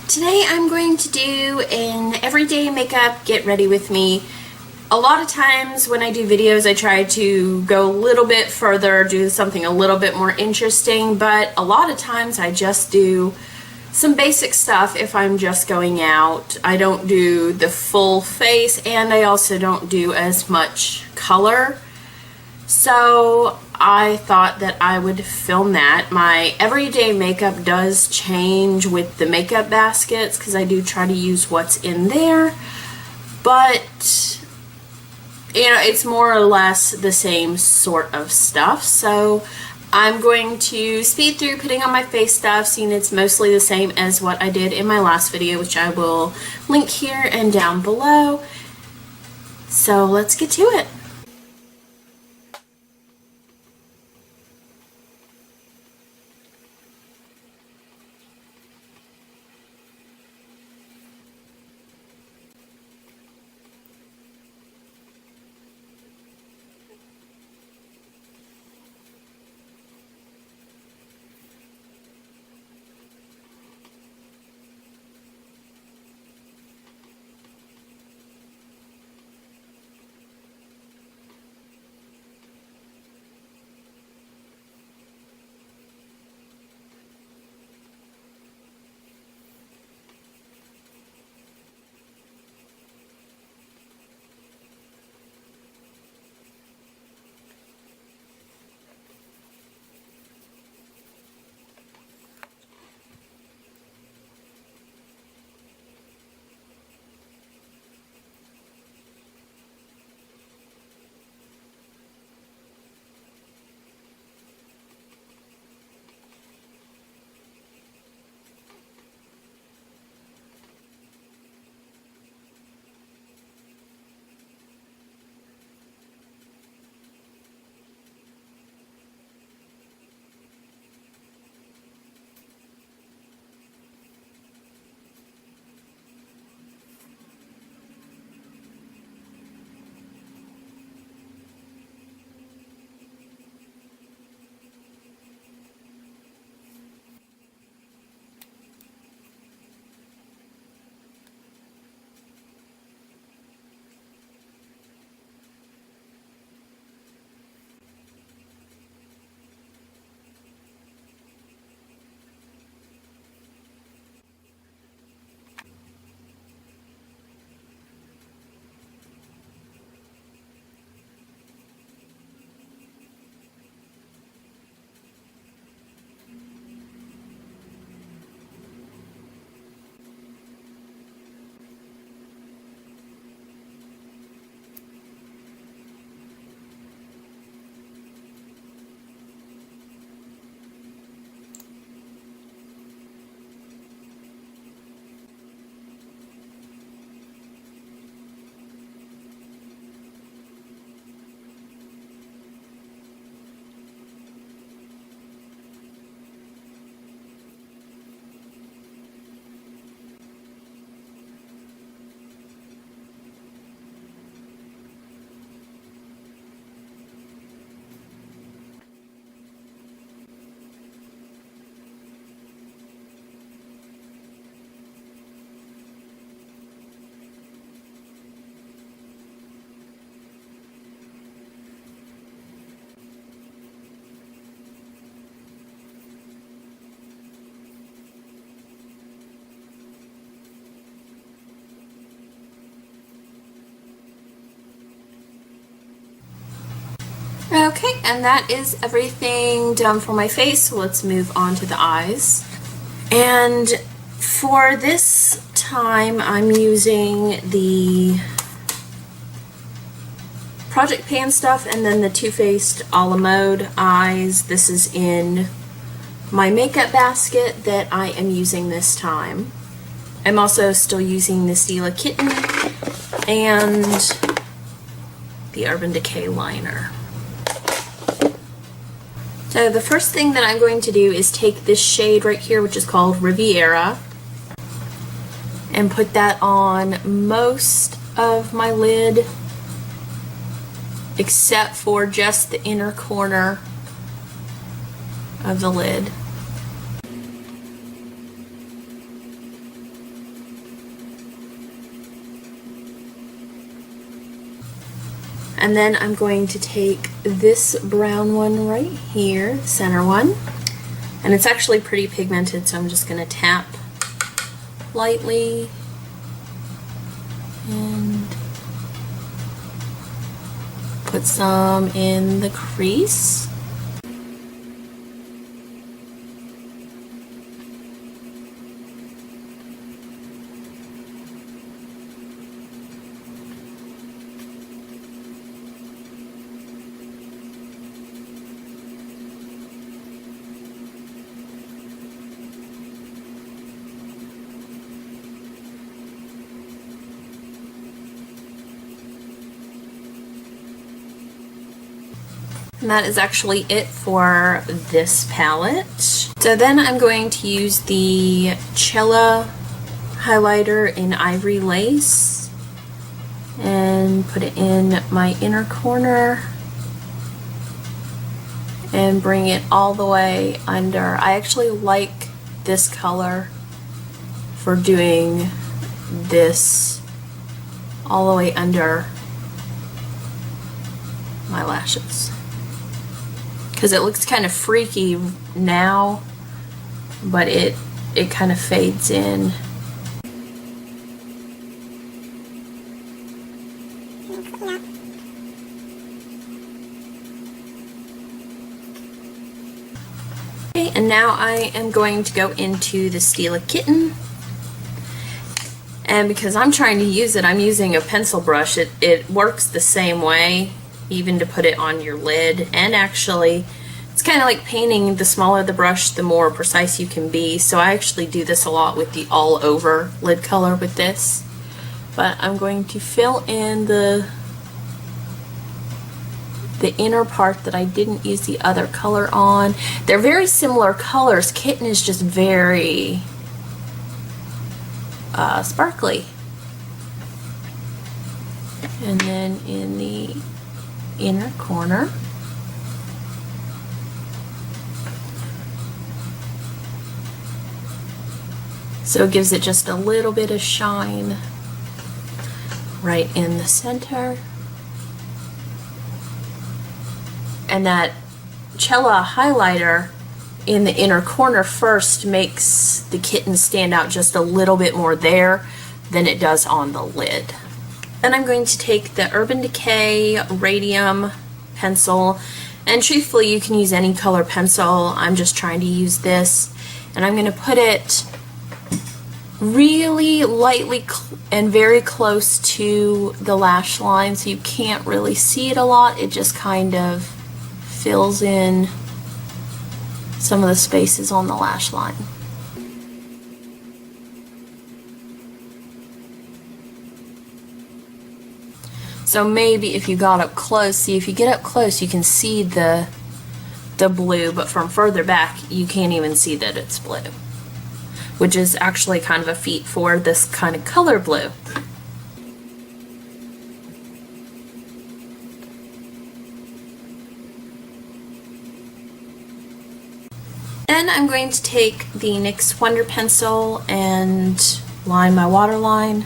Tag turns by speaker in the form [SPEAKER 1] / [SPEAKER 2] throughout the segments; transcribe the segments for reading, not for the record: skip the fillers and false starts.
[SPEAKER 1] Today I'm going to do an everyday makeup get ready with me. A lot of times when I do videos I try to go a little bit further, do something a little bit more interesting, but a lot of times I just do some basic stuff if I'm just going out. I don't do the full face and I also don't do as much color. So I thought that I would film that. My everyday makeup does change with the makeup baskets because I do try to use what's in there, but you know, it's more or less the same sort of stuff. So I'm going to speed through putting on my face stuff, seeing it's mostly the same as what I did in my last video, which I will link here and down below. So let's get to it. Okay, and that is everything done for my face, so let's move on to the eyes. And for this time, I'm using the Project Pan stuff and then the Too Faced a la mode eyes. This is in my makeup basket that I am using this time. I'm also still using the Stila Kitten and the Urban Decay liner. So the first thing that I'm going to do is take this shade right here, which is called Riviera, and put that on most of my lid except for just the inner corner of the lid. And then I'm going to take this brown one right here, the center one, and it's actually pretty pigmented, so I'm just going to tap lightly and put some in the crease. And that is actually it for this palette. So then I'm going to use the Cella highlighter in Ivory Lace and put it in my inner corner and bring it all the way under. I actually like this color for doing this all the way under my lashes, because it looks kind of freaky now, but it kind of fades in. Okay, and now I am going to go into the Stila Kitten. And because I'm trying to use it, I'm using a pencil brush. It works the same way, even to put it on your lid. And actually, it's kind of like painting. The smaller the brush, the more precise you can be. So I actually do this a lot with the all over lid color with this. But I'm going to fill in the inner part that I didn't use the other color on. They're very similar colors. Kitten is just very sparkly. And then in the inner corner, so it gives it just a little bit of shine right in the center. And that Cella highlighter in the inner corner first makes the kitten stand out just a little bit more there than it does on the lid. Then I'm going to take the Urban Decay Radium pencil, and truthfully you can use any color pencil. I'm just trying to use this, and I'm going to put it really lightly and very close to the lash line, so you can't really see it a lot. It just kind of fills in some of the spaces on the lash line. So maybe if you got up close, see, if you get up close you can see the blue, but from further back you can't even see that it's blue, which is actually kind of a feat for this kind of color blue. Then I'm going to take the NYX Wonder Pencil and line my waterline.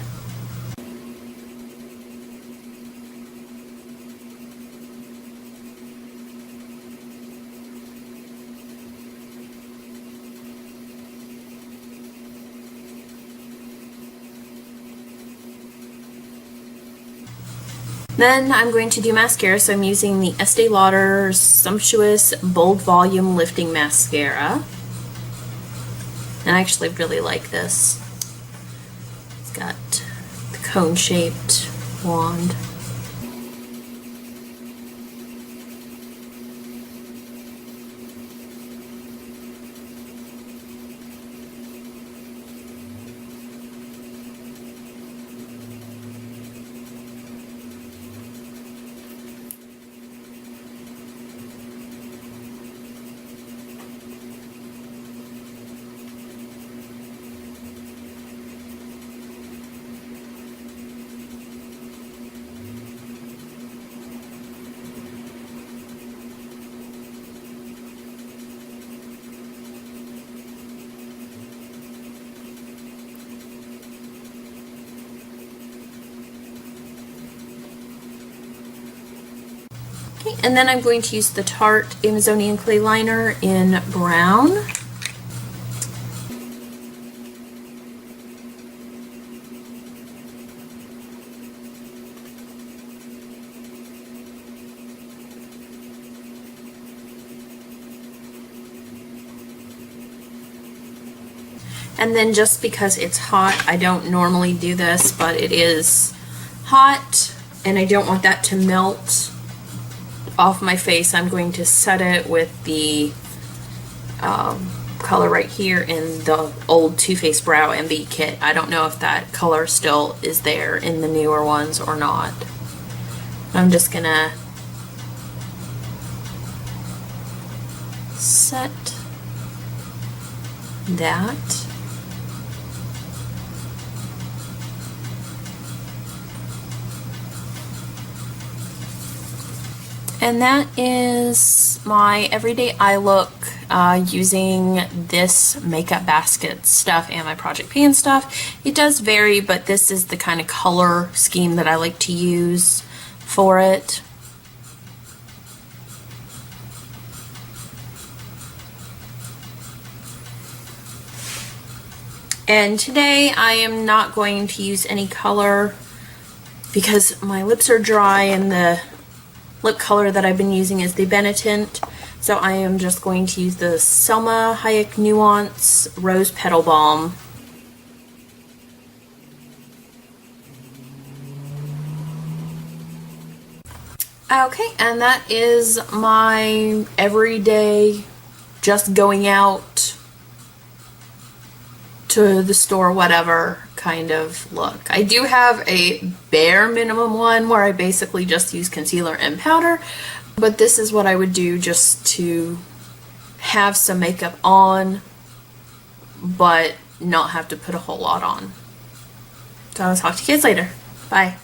[SPEAKER 1] Then I'm going to do mascara, so I'm using the Estee Lauder Sumptuous Bold Volume Lifting Mascara. And I actually really like this. It's got the cone-shaped wand. Okay, and then I'm going to use the Tarte Amazonian Clay Liner in brown. And then just because it's hot, I don't normally do this, but it is hot and I don't want that to melt off my face, I'm going to set it with the color right here in the old Too Faced Brow MB kit. I don't know if that color still is there in the newer ones or not. I'm just gonna set that. And that is my everyday eye look using this makeup basket stuff and my Project Pan stuff. It does vary, but this is the kind of color scheme that I like to use for it. And today I am not going to use any color because my lips are dry and the lip color that I've been using is the Benetint, so I am just going to use the Selma Hayek Nuance Rose Petal Balm. Okay, and that is my everyday, just going out to the store, whatever kind of look. I do have a bare minimum one where I basically just use concealer and powder, but this is what I would do just to have some makeup on, but not have to put a whole lot on. So I'll talk to you guys later. Bye.